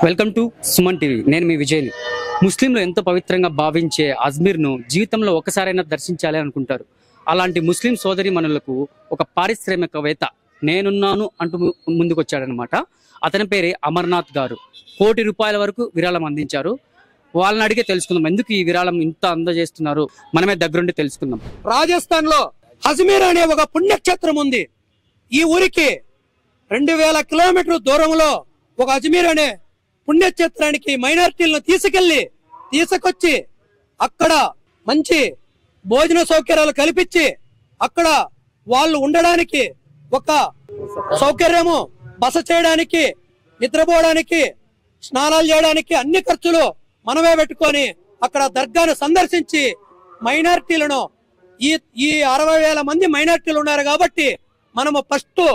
Welcome to Suman TV. నేను మీ విజయ్ని. ముస్లింలు ఎంతో పవిత్రంగా భావించే అజ్మీర్ను జీవితంలో ఒకసారైనా దర్శించాలి అనుకుంటారు. అలాంటి ముస్లిం సోదరి మనులకు ఒక పారిశ్రామికవేత్త నేనున్నాను అంటూ ముందుకొచ్చాడనమాట. అతని పేరే అమర్నాథ్ గారు. ₹1 కోటి వరకు విరాళం అందించారు. వాళ్ళని అడిగే తెలుసుకుందాం ఎందుకు ఈ విరాళం ఇంత అందజేస్తున్నారు. మనమే దగ్గరుండి తెలుసుకుందాం. రాజస్థాన్ లో అజ్మీర్ అనే ఒక పుణ్యక్షేత్రం ఉంది. ఈ ఊరికి 2000 కిలోమీటర్ల దూరంలో ఒక అజ్మీర్ అనే పుణ్యక్షేత్రానికి మైనారిటీలను తీసుకొచ్చి అక్కడ మంచి భోజన సౌకర్యాలు కల్పించి అక్కడ వాళ్ళు ఉండడానికి ఒక సౌకర్యము, బస చేయడానికి, నిద్రపోవడానికి, స్నానాలు చేయడానికి అన్ని ఖర్చులు మనమే పెట్టుకొని అక్కడ దర్గాను సందర్శించి మైనారిటీలను ఈ 60,000 మంది మైనారిటీలు ఉన్నారు కాబట్టి మనము ఫస్ట్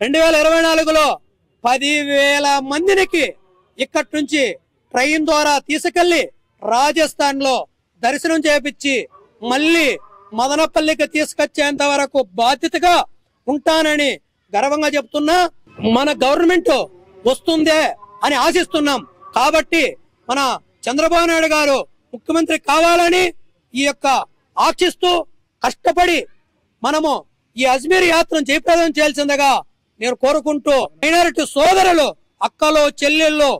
2024లో 10,000 మందికి ఇక్కడి నుంచి ట్రైన్ ద్వారా తీసుకెళ్లి రాజస్థాన్ లో దర్శనం చేపించి మళ్ళీ మదనపల్లికి తీసుకొచ్చేంత వరకు బాధ్యతగా ఉంటానని గర్వంగా చెప్తున్నా. మన గవర్నమెంట్ వస్తుందే అని ఆశిస్తున్నాం. కాబట్టి మన చంద్రబాబు నాయుడు గారు ముఖ్యమంత్రి కావాలని ఈ యొక్క ఆశిస్తూ కష్టపడి మనము ఈ అజ్మీర్ యాత్రను జయప్రదం చేయాల్సిందిగా నేను కోరుకుంటూ, మైనారిటీ సోదరులు, అక్కలు, చెల్లెళ్ళు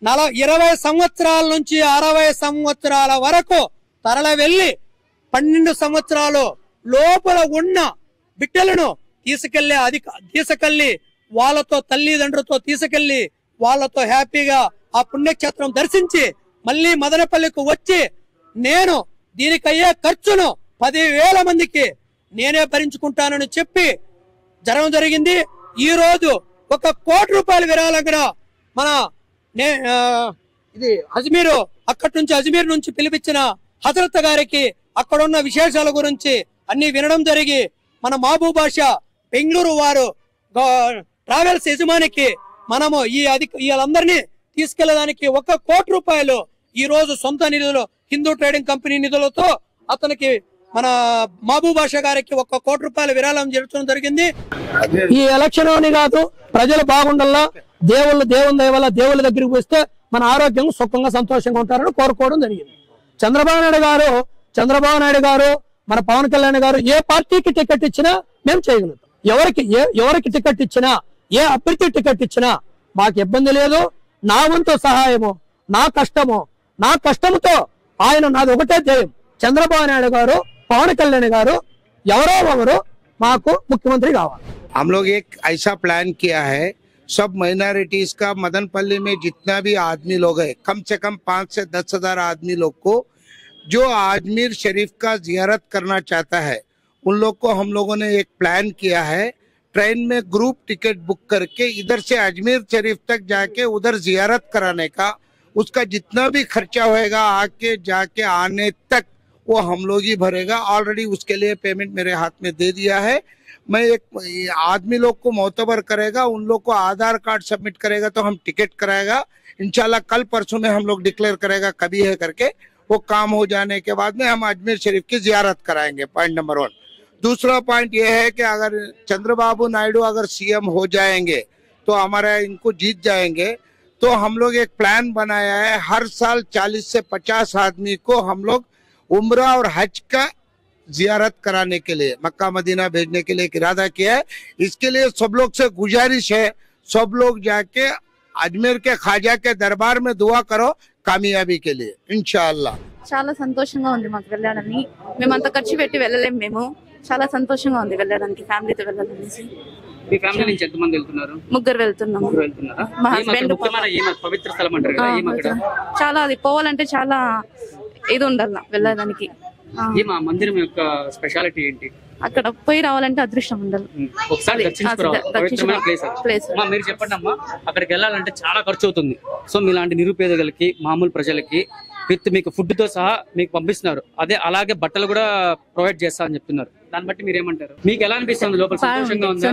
20 సంవత్సరాల నుంచి 60 సంవత్సరాల వరకు తరల వెళ్లి 12 సంవత్సరాలు లోపల ఉన్న బిడ్డలను తీసుకెళ్లి వాళ్ళతో తల్లిదండ్రులతో తీసుకెళ్లి వాళ్ళతో హ్యాపీగా ఆ పుణ్యక్షేత్రం దర్శించి మళ్ళీ మదనపల్లికి వచ్చి నేను దీనికయ్యే ఖర్చును 10,000 మందికి నేనే భరించుకుంటానని చెప్పి జరగడం జరిగింది. ఈ రోజు ₹1 కోటి విరాళంగా మన ఇది అజ్మీర్ నుంచి పిలిపించిన హజరత్ గారికి అక్కడ ఉన్న విశేషాల గురించి అన్ని వినడం జరిగి మన మహబూబ్ బాషా బెంగళూరు వారు ట్రావెల్స్ యజమానికి మనము వీళ్ళందరినీ తీసుకెళ్లడానికి ₹1 కోటి ఈ రోజు సొంత నిధులు, హిందూ ట్రేడింగ్ కంపెనీ నిధులతో అతనికి మన మహబూబ్ బాషా గారికి ₹1 కోటి విరాళం జరగడం జరిగింది. ఈ ఎలక్షన్ అని కాదు, ప్రజలు బాగుండాలా, దేవుని దయ వల్ల దేవుళ్ళ దగ్గరికి వస్తే మన ఆరోగ్యం సుఖంగా సంతోషంగా ఉంటారని కోరుకోవడం జరిగింది. చంద్రబాబు నాయుడు గారు మన పవన్ కళ్యాణ్ గారు ఏ పార్టీకి టికెట్ ఇచ్చినా మేము చేయగలుగుతాం. ఎవరికి టికెట్ ఇచ్చినా, ఏ అభ్యర్థి టికెట్ ఇచ్చినా మాకు ఇబ్బంది లేదు. నా వంతు సహాయము, నా కష్టముతో నాది ఒకటే ధ్యేయం, చంద్రబాబు నాయుడు గారు, పవన్ కళ్యాణ్ గారు ఎవరో ఒకరు మాకు ముఖ్యమంత్రి కావాలి. हम लोग एक ऐसा प्लान किया है, सब माइनॉरिटीज का मदनपल्ली में जितना भी आदमी लोग है, कम से कम 5 से 10 हजार आदमी लोग को जो अजमेर शरीफ का जियारत करना चाहता है उन लोग को हम लोगों ने एक प्लान किया है। ट्रेन में ग्रुप टिकट बुक करके इधर से अजमेर शरीफ तक जाके उधर जियारत कराने का, उसका जितना भी खर्चा होएगा आके जाके आने तक वो हम लोग ही भरेगा। ऑलरेडी उसके लिए पेमेंट मेरे हाथ में दे दिया है। मैं एक आदमी लोग को मोतबर करेगा, उन लोग को आधार कार्ड सबमिट करेगा तो हम टिकट कराएगा। इंशाल्लाह कल परसों में हम लोग डिक्लेयर करेगा कभी है करके, वो काम हो जाने के बाद में हम अजमेर शरीफ की जियारत कराएंगे। Point number 1। दूसरा पॉइंट ये है कि अगर चंद्रबाबू नायडू अगर सीएम हो जाएंगे तो हमारा इनको जीत जाएंगे, तो हम लोग एक प्लान बनाया है, हर साल 40 से 50 आदमी को हम लोग उम्रा और हज का जियारत कराने के लिए मक्का मदीना भेजने के लिए इरादा किया है। इसके लिए सब लोग से गुजारिश है, सब लोग जाके अजमेर के ख्वाजा के दरबार में दुआ करो कामयाबी के लिए इंशाअल्लाह। చాలా సంతోషంగా ఉంది మాకు వెళ్ళడానికి. మేమంత ఖర్చు పెట్టి వెళ్ళలేము. మేము చాలా సంతోషంగా ఉంది వెళ్ళడానికి, ఫ్యామిలీతో వెళ్ళాలనేసి. మీ ఫ్యామిలీ నుంచి ఎంతమంది వెళ్తున్నారు? ముగ్గురు వెళ్తున్నాము. మా హస్బెండ్. పవిత్ర స్థలం అంటారు కదా, చాలా అది పోవాలంటే చాలా ఇది ఉండాలి వెళ్ళడానికి. ఈ మా మందిరం యొక్క స్పెషాలిటీ ఏంటి? అక్కడ పోయి రావాలంటే అదృష్టం ఉండాలి. ఒకసారి పవిత్రమైన ప్లేస్. మీరు చెప్పండి అమ్మా, అక్కడికి వెళ్ళాలంటే చాలా ఖర్చు అవుతుంది. సో మీలాంటి నిరుపేదలకి, మామూలు ప్రజలకి విత్ మీకు ఫుడ్ తో సహా మీకు పంపిస్తున్నారు. అలాగే బట్టలు కూడా ప్రొవైడ్ చేస్తా అని చెప్తున్నారు. దాన్ని బట్టి మీరు ఏమంటారు? మీకు ఎలా అనిపిస్తుంది? లోపల సంతోషంగా ఉందా?